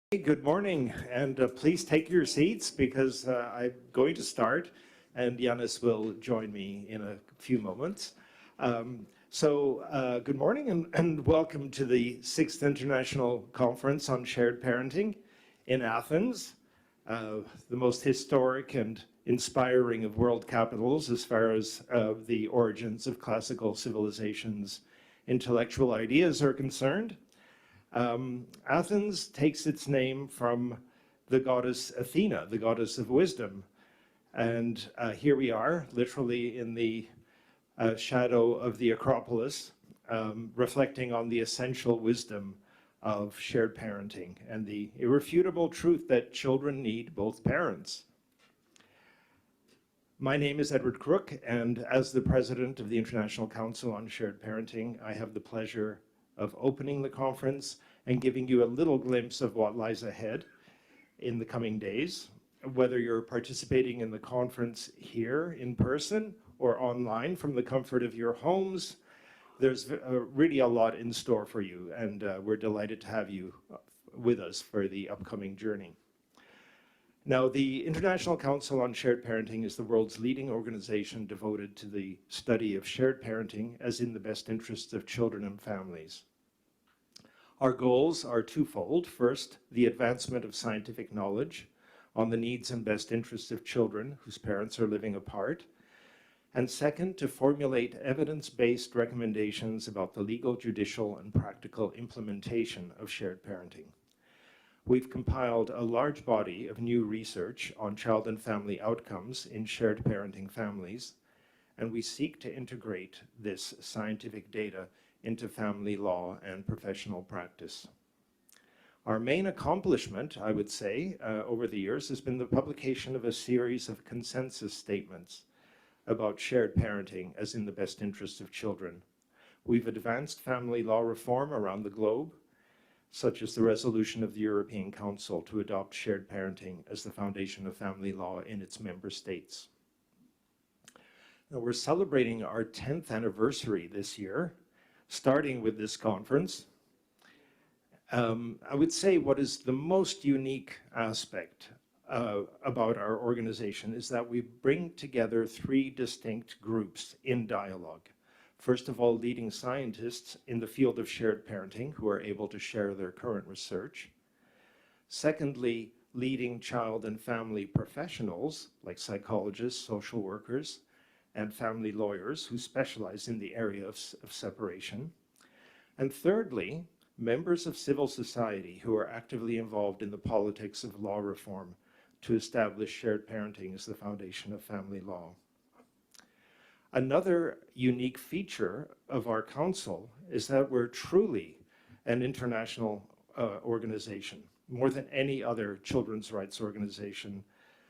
Good morning, and please take your seats because I'm going to start, and Yanis will join me in a few moments. Good morning and welcome to the 6th International Conference on Shared Parenting in Athens, the most historic and inspiring of world capitals as far as the origins of classical civilization's intellectual ideas are concerned. Athens takes its name from the goddess Athena, the goddess of wisdom. And here we are, literally in the shadow of the Acropolis, reflecting on the essential wisdom of shared parenting and the irrefutable truth that children need both parents. My name is Edward Kruk, and as the president of the International Council on Shared Parenting, I have the pleasure of opening the conference and giving you a little glimpse of what lies ahead in the coming days. Whether you're participating in the conference here in person or online from the comfort of your homes, there's really a lot in store for you, and we're delighted to have you with us for the upcoming journey. Now, the International Council on Shared Parenting is the world's leading organization devoted to the study of shared parenting as in the best interests of children and families. Our goals are twofold. First, the advancement of scientific knowledge on the needs and best interests of children whose parents are living apart. And second, to formulate evidence-based recommendations about the legal, judicial, and practical implementation of shared parenting. We've compiled a large body of new research on child and family outcomes in shared parenting families, and we seek to integrate this scientific data into family law and professional practice. Our main accomplishment, I would say, over the years has been the publication of a series of consensus statements about shared parenting as in the best interests of children. We've advanced family law reform around the globe, such as the resolution of the European Council to adopt shared parenting as the foundation of family law in its member states. Now, we're celebrating our 10th anniversary this year, starting with this conference. I would say what is the most unique aspect about our organization is that we bring together three distinct groups in dialogue. First of all, leading scientists in the field of shared parenting who are able to share their current research. Secondly, leading child and family professionals like psychologists, social workers, and family lawyers who specialize in the area of separation. And thirdly, members of civil society who are actively involved in the politics of law reform to establish shared parenting as the foundation of family law. Another unique feature of our council is that we're truly an international organization, more than any other children's rights organization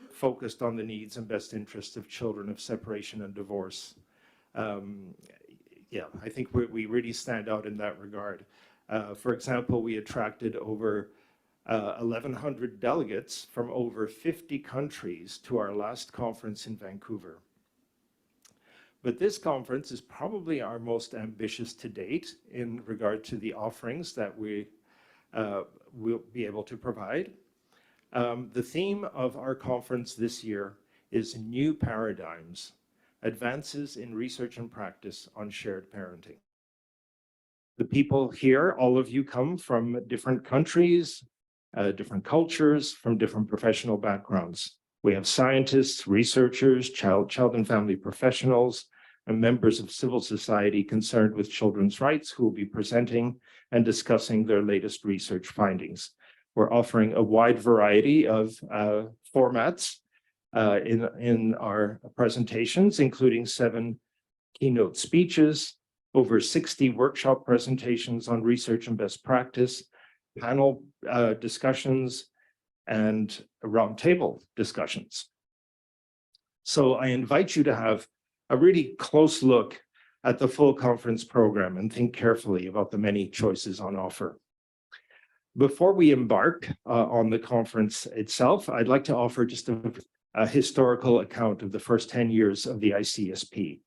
focused on the needs and best interests of children of separation and divorce. I think we really stand out in that regard. For example, we attracted over 1,100 delegates from over 50 countries to our last conference in Vancouver. But this conference is probably our most ambitious to date in regard to the offerings that we will be able to provide. The theme of our conference this year is New Paradigms, Advances in Research and Practice on Shared Parenting. The people here, all of you come from different countries, different cultures, from different professional backgrounds. We have scientists, researchers, child and family professionals, and members of civil society concerned with children's rights who will be presenting and discussing their latest research findings. We're offering a wide variety of formats in our presentations, including 7 keynote speeches, over 60 workshop presentations on research and best practice, panel discussions, and roundtable discussions. So I invite you to have a really close look at the full conference program and think carefully about the many choices on offer. Before we embark on the conference itself, I'd like to offer just a historical account of the first 10 years of the ICSP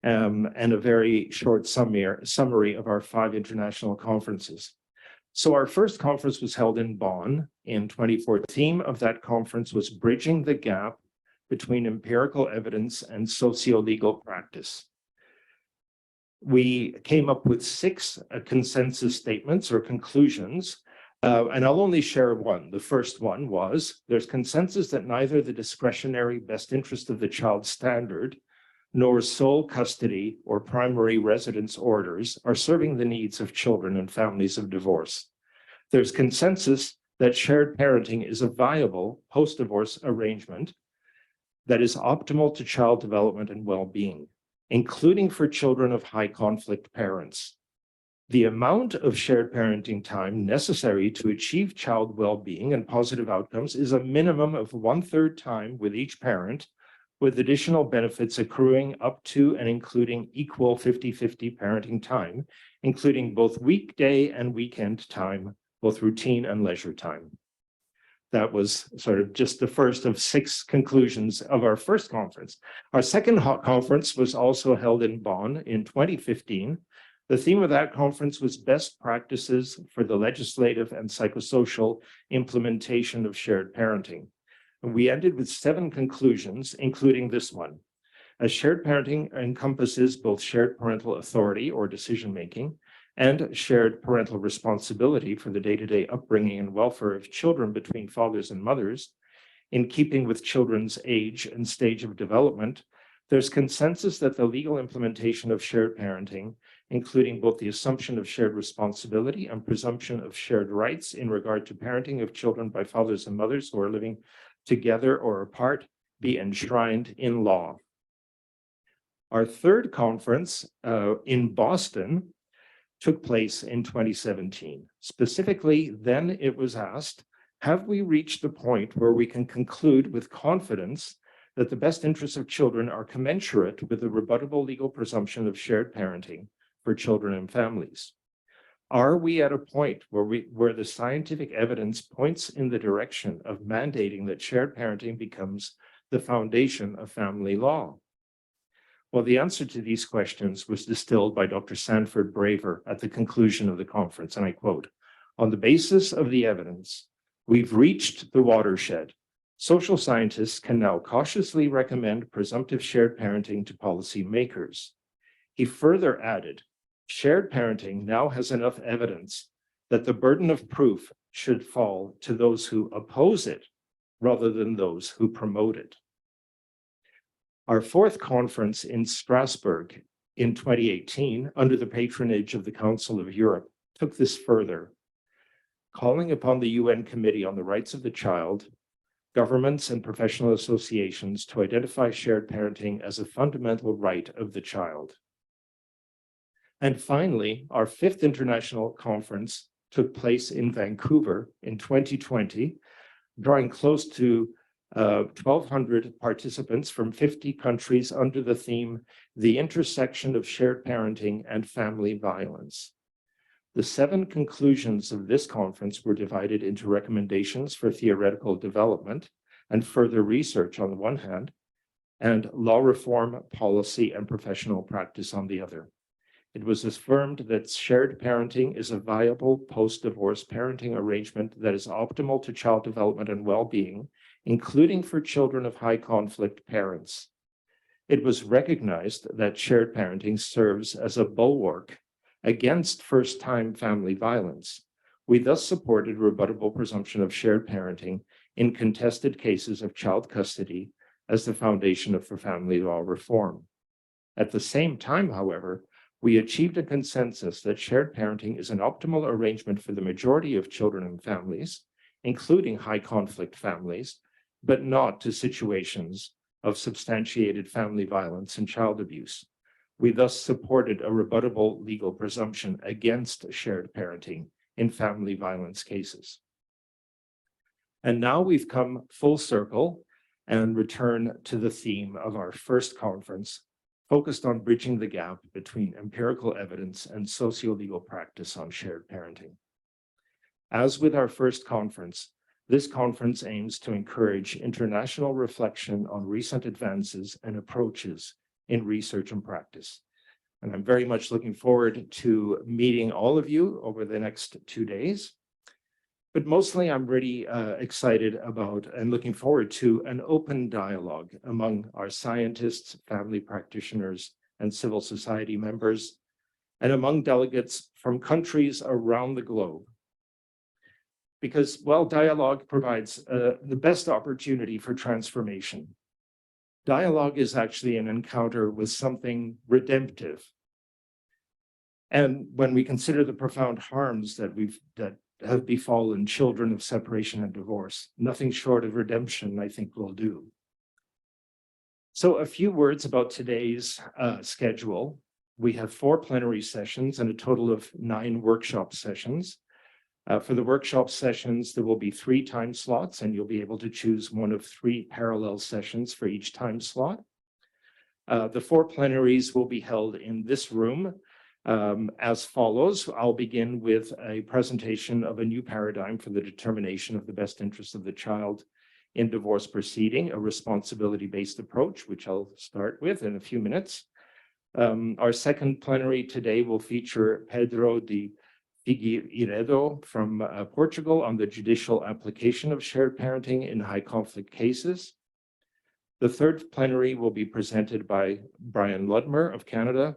and a very short summary of our 5 international conferences. So our first conference was held in Bonn in 2014. The theme of that conference was bridging the gap between empirical evidence and socio-legal practice. We came up with 6 consensus statements or conclusions, and I'll only share one. The first one was, there's consensus that neither the discretionary best interest of the child standard nor sole custody or primary residence orders are serving the needs of children and families of divorce. There's consensus that shared parenting is a viable post-divorce arrangement that is optimal to child development and well-being, including for children of high conflict parents. The amount of shared parenting time necessary to achieve child well-being and positive outcomes is a minimum of 1/3 time with each parent, with additional benefits accruing up to and including equal 50-50 parenting time, including both weekday and weekend time, both routine and leisure time. That was sort of just the first of 6 conclusions of our first conference. Our second conference was also held in Bonn in 2015. The theme of that conference was best practices for the legislative and psychosocial implementation of shared parenting. And we ended with 7 conclusions, including this one. As shared parenting encompasses both shared parental authority or decision-making and shared parental responsibility for the day-to-day upbringing and welfare of children between fathers and mothers, in keeping with children's age and stage of development, there's consensus that the legal implementation of shared parenting, including both the assumption of shared responsibility and presumption of shared rights in regard to parenting of children by fathers and mothers who are living together or apart, be enshrined in law. Our third conference in Boston took place in 2017. Specifically, then it was asked, have we reached the point where we can conclude with confidence that the best interests of children are commensurate with the rebuttable legal presumption of shared parenting for children and families? Are we at a point where the scientific evidence points in the direction of mandating that shared parenting becomes the foundation of family law? Well, the answer to these questions was distilled by Dr. Sanford Braver at the conclusion of the conference, and I quote, "On the basis of the evidence, we've reached the watershed. Social scientists can now cautiously recommend presumptive shared parenting to policymakers." He further added, "Shared parenting now has enough evidence that the burden of proof should fall to those who oppose it rather than those who promote it." Our fourth conference in Strasbourg in 2018, under the patronage of the Council of Europe, took this further, calling upon the UN Committee on the Rights of the Child, governments and professional associations to identify shared parenting as a fundamental right of the child. And finally, our fifth international conference took place in Vancouver in 2020, drawing close to 1,200 participants from 50 countries under the theme, "The Intersection of Shared Parenting and Family Violence." The 7 conclusions of this conference were divided into recommendations for theoretical development and further research on the one hand, and law reform, policy, and professional practice on the other. It was affirmed that shared parenting is a viable post-divorce parenting arrangement that is optimal to child development and well-being, including for children of high conflict parents. It was recognized that shared parenting serves as a bulwark against first-time family violence. We thus supported rebuttable presumption of shared parenting in contested cases of child custody as the foundation for family law reform. At the same time, however, we achieved a consensus that shared parenting is an optimal arrangement for the majority of children and families, including high conflict families, but not to situations of substantiated family violence and child abuse. We thus supported a rebuttable legal presumption against shared parenting in family violence cases. And now we've come full circle and return to the theme of our first conference, focused on bridging the gap between empirical evidence and socio-legal practice on shared parenting. As with our first conference, this conference aims to encourage international reflection on recent advances and approaches in research and practice. And I'm very much looking forward to meeting all of you over the next 2 days. But mostly I'm really excited about and looking forward to an open dialogue among our scientists, family practitioners, and civil society members, and among delegates from countries around the globe. Because, well, dialogue provides the best opportunity for transformation. Dialogue is actually an encounter with something redemptive. And when we consider the profound harms that have befallen children of separation and divorce, nothing short of redemption, I think, will do. So a few words about today's schedule. We have 4 plenary sessions and a total of 9 workshop sessions. For the workshop sessions, there will be 3 time slots, and you'll be able to choose one of 3 parallel sessions for each time slot. The 4 plenaries will be held in this room as follows. I'll begin with a presentation of a new paradigm for the determination of the best interest of the child in divorce proceeding, a responsibility-based approach, which I'll start with in a few minutes. Our second plenary today will feature Pedro de Figueiredo from Portugal on the judicial application of shared parenting in high conflict cases. The third plenary will be presented by Brian Ludmer of Canada,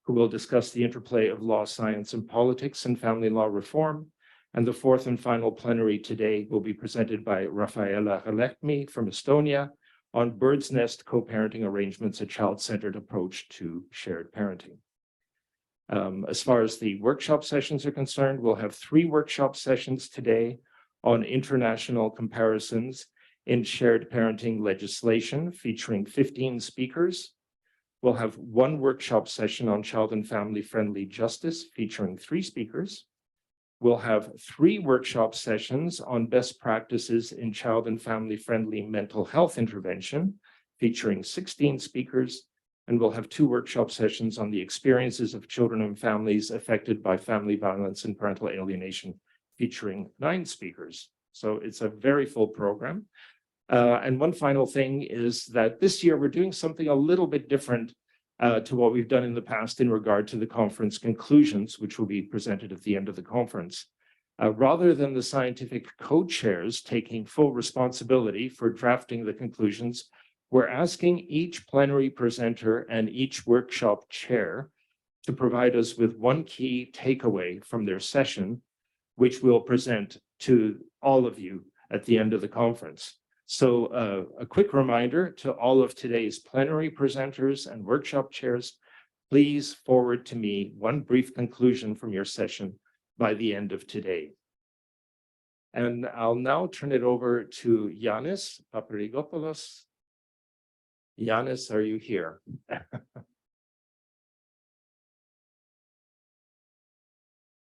who will discuss the interplay of law, science, and politics and family law reform. And the fourth and final plenary today will be presented by Rafaela Halekmi from Estonia on bird's nest co-parenting arrangements, a child-centered approach to shared parenting. As far as the workshop sessions are concerned, we'll have 3 workshop sessions today on international comparisons in shared parenting legislation, featuring 15 speakers. We'll have 1 workshop session on child and family-friendly justice, featuring 3 speakers. We'll have 3 workshop sessions on best practices in child and family-friendly mental health intervention, featuring 16 speakers. And we'll have 2 workshop sessions on the experiences of children and families affected by family violence and parental alienation, featuring 9 speakers. So it's a very full program. And one final thing is that this year we're doing something a little bit different to what we've done in the past in regard to the conference conclusions, which will be presented at the end of the conference. Rather than the scientific co-chairs taking full responsibility for drafting the conclusions, we're asking each plenary presenter and each workshop chair to provide us with one key takeaway from their session, which we'll present to all of you at the end of the conference. So a quick reminder to all of today's plenary presenters and workshop chairs, please forward to me one brief conclusion from your session by the end of today. And I'll now turn it over to Yanis Paparigopoulos. Yanis, are you here?